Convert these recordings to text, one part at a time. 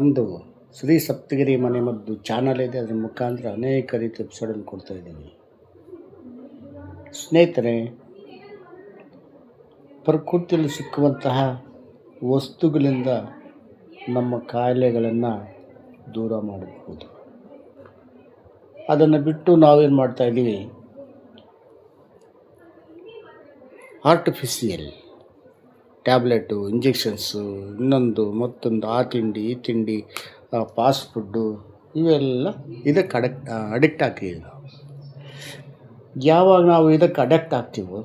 ಒಂದು ಶ್ರೀ ಸಪ್ತಗಿರಿ ಮನೆಮದ್ದು ಚಾನಲ್ ಇದೆ. ಅದರ ಮುಖಾಂತರ ಅನೇಕ ರೀತಿಯ ಎಪಿಸೋಡನ್ನು ಕೊಡ್ತಾ ಇದ್ದೀವಿ. ಸ್ನೇಹಿತರೆ, ಪ್ರಕೃತಿಯಲ್ಲಿ ಸಿಕ್ಕುವಂತಹ ವಸ್ತುಗಳಿಂದ ನಮ್ಮ ಕಾಯಿಲೆಗಳನ್ನು ದೂರ ಮಾಡಬಹುದು. ಅದನ್ನು ಬಿಟ್ಟು ನಾವೇನು ಮಾಡ್ತಾ ಇದ್ದೀವಿ, ಆರ್ಟಿಫಿಷಿಯಲ್ ಟ್ಯಾಬ್ಲೆಟು, ಇಂಜೆಕ್ಷನ್ಸು, ಇನ್ನೊಂದು ಮತ್ತೊಂದು, ಆ ತಿಂಡಿ ಈ ತಿಂಡಿ, ಫಾಸ್ಟ್ ಫುಡ್ಡು, ಇವೆಲ್ಲ ಇದಕ್ಕೆ ಅಡಿಕ್ಟ್ ಆಗ್ತೀವಿ ನಾವು. ಯಾವಾಗ ನಾವು ಇದಕ್ಕೆ ಅಡಿಕ್ಟ್ ಆಗ್ತೀವೋ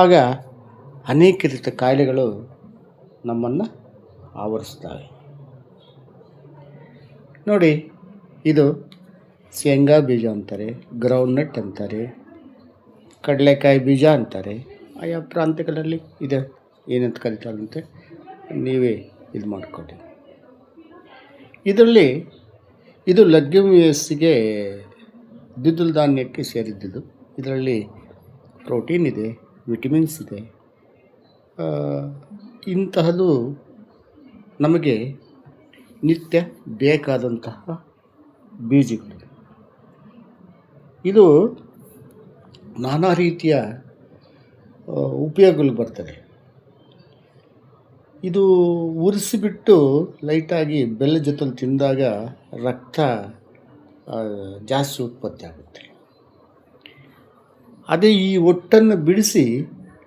ಆಗ ಅನೇಕ ರೀತಿಯ ಕಾಯಿಲೆಗಳು ನಮ್ಮನ್ನು ಆವರಿಸ್ತವೆ. ನೋಡಿ, ಇದು ಶೇಂಗಾ ಬೀಜ ಅಂತಾರೆ, ಗ್ರೌಂಡ್ನಟ್ ಅಂತಾರೆ, ಕಡಲೆಕಾಯಿ ಬೀಜ ಅಂತಾರೆ. ಆಯಾ ಪ್ರಾಂತ್ಯಗಳಲ್ಲಿ ಇದೆ, ಏನಂತ ಕರೀತಾರಂತೆ, ನೀವೇ ಇದು ಮಾಡಿಕೊಳ್ಳಿ. ಇದರಲ್ಲಿ ಇದು ಲೆಗ್ಯುಮಿಯಸ್ಗೆ, ದ್ವಿದಳ ಧಾನ್ಯಕ್ಕೆ ಸೇರಿದ್ದುದು. ಇದರಲ್ಲಿ ಪ್ರೋಟೀನ್ ಇದೆ, ವಿಟಮಿನ್ಸ್ ಇದೆ. ಇಂತಹದ್ದು ನಮಗೆ ನಿತ್ಯ ಬೇಕಾದಂತಹ ಬೀಜಗಳು. ಇದು ನಾನಾ ರೀತಿಯ ಉಪಯೋಗಗಳು ಬರ್ತದೆ. ಇದು ಉರಿಸಿಬಿಟ್ಟು ಲೈಟಾಗಿ ಬೆಲ್ಲ ಜೊತೆ ತಿಂದಾಗ ರಕ್ತ ಜಾಸ್ತಿ ಉತ್ಪತ್ತಿ ಆಗುತ್ತೆ. ಅದೇ ಈ ಒಟ್ಟನ್ನು ಬಿಡಿಸಿ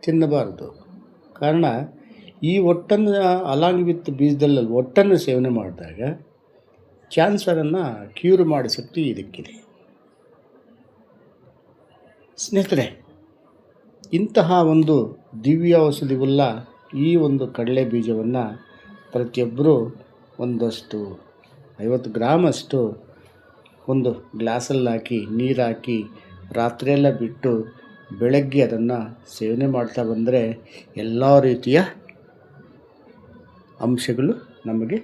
ತಿನ್ನಬಾರದು. ಕಾರಣ, ಈ ಒಟ್ಟನ್ನು ಅಲಾಂಗ್ ವಿತ್ ಬೀಜದಲ್ಲಿ ಒಟ್ಟನ್ನು ಸೇವನೆ ಮಾಡಿದಾಗ ಕ್ಯಾನ್ಸರನ್ನು ಕ್ಯೂರ್ ಮಾಡೋ ಶಕ್ತಿ ಇದಕ್ಕಿದೆ. ಸ್ನೇಹಿತರೆ, ಇಂತಹ ಒಂದು ದಿವ್ಯ ಔಷಧಿವುಳ್ಳ ಈ ಒಂದು ಕಡಲೆ ಬೀಜವನ್ನು ಪ್ರತಿಯೊಬ್ಬರು ಒಂದಷ್ಟು 50 ಗ್ರಾಮಷ್ಟು ಒಂದು ಗ್ಲಾಸಲ್ಲಿ ಹಾಕಿ, ನೀರು ಹಾಕಿ, ರಾತ್ರಿಯೆಲ್ಲ ಬಿಟ್ಟು ಬೆಳಗ್ಗೆ ಅದನ್ನು ಸೇವನೆ ಮಾಡ್ತಾ ಬಂದರೆ ಎಲ್ಲ ರೀತಿಯ ಅಂಶಗಳು ನಮಗೆ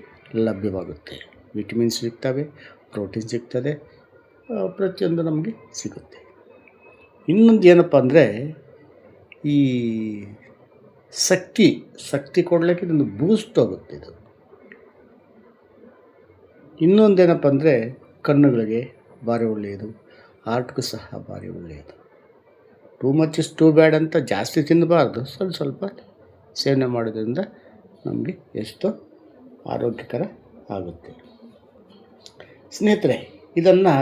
ಲಭ್ಯವಾಗುತ್ತೆ. ವಿಟಮಿನ್ಸ್ ಸಿಗ್ತವೆ, ಪ್ರೋಟೀನ್ ಸಿಗ್ತದೆ, ಪ್ರತಿಯೊಂದು ನಮಗೆ ಸಿಗುತ್ತೆ. ಇನ್ನೊಂದು ಏನಪ್ಪ ಅಂದರೆ, ಈ ಶಕ್ತಿ ಕೊಡಲಿಕ್ಕೆ ಇದೊಂದು ಬೂಸ್ಟ್ ಆಗುತ್ತೆ ಇದು. ಇನ್ನೊಂದೇನಪ್ಪ ಅಂದರೆ, ಕಣ್ಣುಗಳಿಗೆ ಭಾರಿ ಒಳ್ಳೆಯದು, ಹಾರ್ಟ್ಗೂ ಸಹ ಭಾರಿ ಒಳ್ಳೆಯದು. Too much is too bad ಅಂತ ಜಾಸ್ತಿ ತಿನ್ನಬಾರ್ದು, ಸ್ವಲ್ಪ ಸೇವನೆ ಮಾಡೋದ್ರಿಂದ ನಮಗೆ ಎಷ್ಟೋ ಆರೋಗ್ಯಕರ ಆಗುತ್ತೆ. ಸ್ನೇಹಿತರೆ, ಇದನ್ನು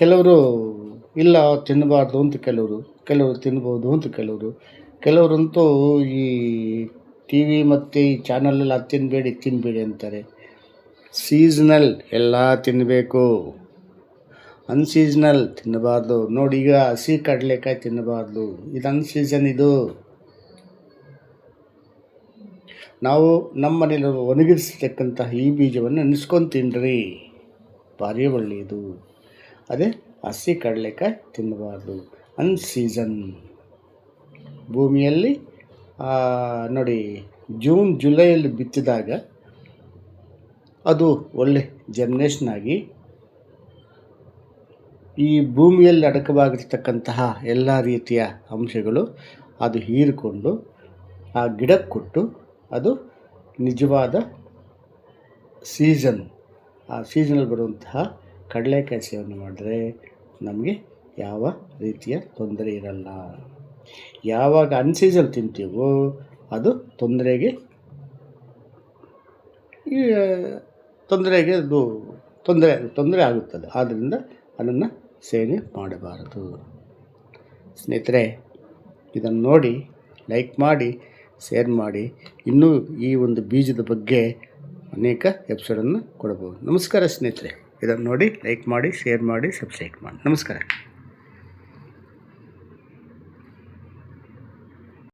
ಕೆಲವರು ಇಲ್ಲ ತಿನ್ನಬಾರ್ದು ಅಂತ ಕೆಲವರು ತಿನ್ಬೋದು ಅಂತ ಕೆಲವರಂತೂ ಈ ಟಿ ವಿ ಮತ್ತು ಈ ಚಾನಲಲ್ಲಿ ಅದು ತಿನ್ನಬೇಡಿ ಅಂತಾರೆ. ಸೀಸನಲ್ ಎಲ್ಲ ತಿನ್ನಬೇಕು, ಅನ್ಸೀಸನಲ್ ತಿನ್ನಬಾರ್ದು. ನೋಡಿ, ಈಗ ಹಸಿ ಕಡಲೆಕಾಯಿ ತಿನ್ನಬಾರ್ದು, ಇದು ಅನ್ಸೀಸನ್. ಇದು ನಾವು ನಮ್ಮ ಮನೇಲಿ ಒಣಗಿಸ್ತಕ್ಕಂತಹ ಈ ಬೀಜವನ್ನು ನೆನೆಸ್ಕೊಂಡು ತಿನ್ನಿರಿ, ಭಾರಿ ಒಳ್ಳೆಯದು. ಅದೇ ಹಸಿ ಕಡಲೆಕಾಯಿ ತಿನ್ನಬಾರ್ದು, ಅನ್ಸೀಸನ್. ಭೂಮಿಯಲ್ಲಿ ನೋಡಿ, ಜೂನ್ ಜುಲೈಯಲ್ಲಿ ಬಿತ್ತಿದಾಗ ಅದು ಒಳ್ಳೆ ಜರ್ಮಿನೇಷನ್ ಆಗಿ ಈ ಭೂಮಿಯಲ್ಲಿ ಅಡಕವಾಗಿರ್ತಕ್ಕಂತಹ ಎಲ್ಲ ರೀತಿಯ ಅಂಶಗಳು ಅದು ಹೀರಿಕೊಂಡು ಆ ಗಿಡಕ್ಕೆ ಕೊಟ್ಟು ಅದು ನಿಜವಾದ ಸೀಸನ್, ಆ ಸೀಸನಲ್ಲಿ ಬರುವಂತಹ ಕಡಲೆಕಾಯಿ ಸೇವನೆ ಮಾಡಿದ್ರೆ ನಮಗೆ ಯಾವ ರೀತಿಯ ತೊಂದರೆ ಇರಲ್ಲ. ಯಾವಾಗ ಅನ್ಸೀಸನ್ ತಿಂತೀವೋ ಅದು ತೊಂದರೆಗೆ ಅದು ತೊಂದರೆ ಆಗುತ್ತದೆ. ಆದ್ದರಿಂದ ಅದನ್ನು ಸೇವನೆ ಮಾಡಬಾರದು. ಸ್ನೇಹಿತರೆ, ಇದನ್ನು ನೋಡಿ ಲೈಕ್ ಮಾಡಿ, ಶೇರ್ ಮಾಡಿ. ಇನ್ನೂ ಈ ಒಂದು ಬೀಜದ ಬಗ್ಗೆ ಅನೇಕ ಎಪಿಸೋಡನ್ನು ಕೊಡಬಹುದು. ನಮಸ್ಕಾರ ಸ್ನೇಹಿತರೆ, ಇದನ್ನು ನೋಡಿ ಲೈಕ್ ಮಾಡಿ, ಶೇರ್ ಮಾಡಿ, ಸಬ್ಸ್ಕ್ರೈಬ್ ಮಾಡಿ. ನಮಸ್ಕಾರ.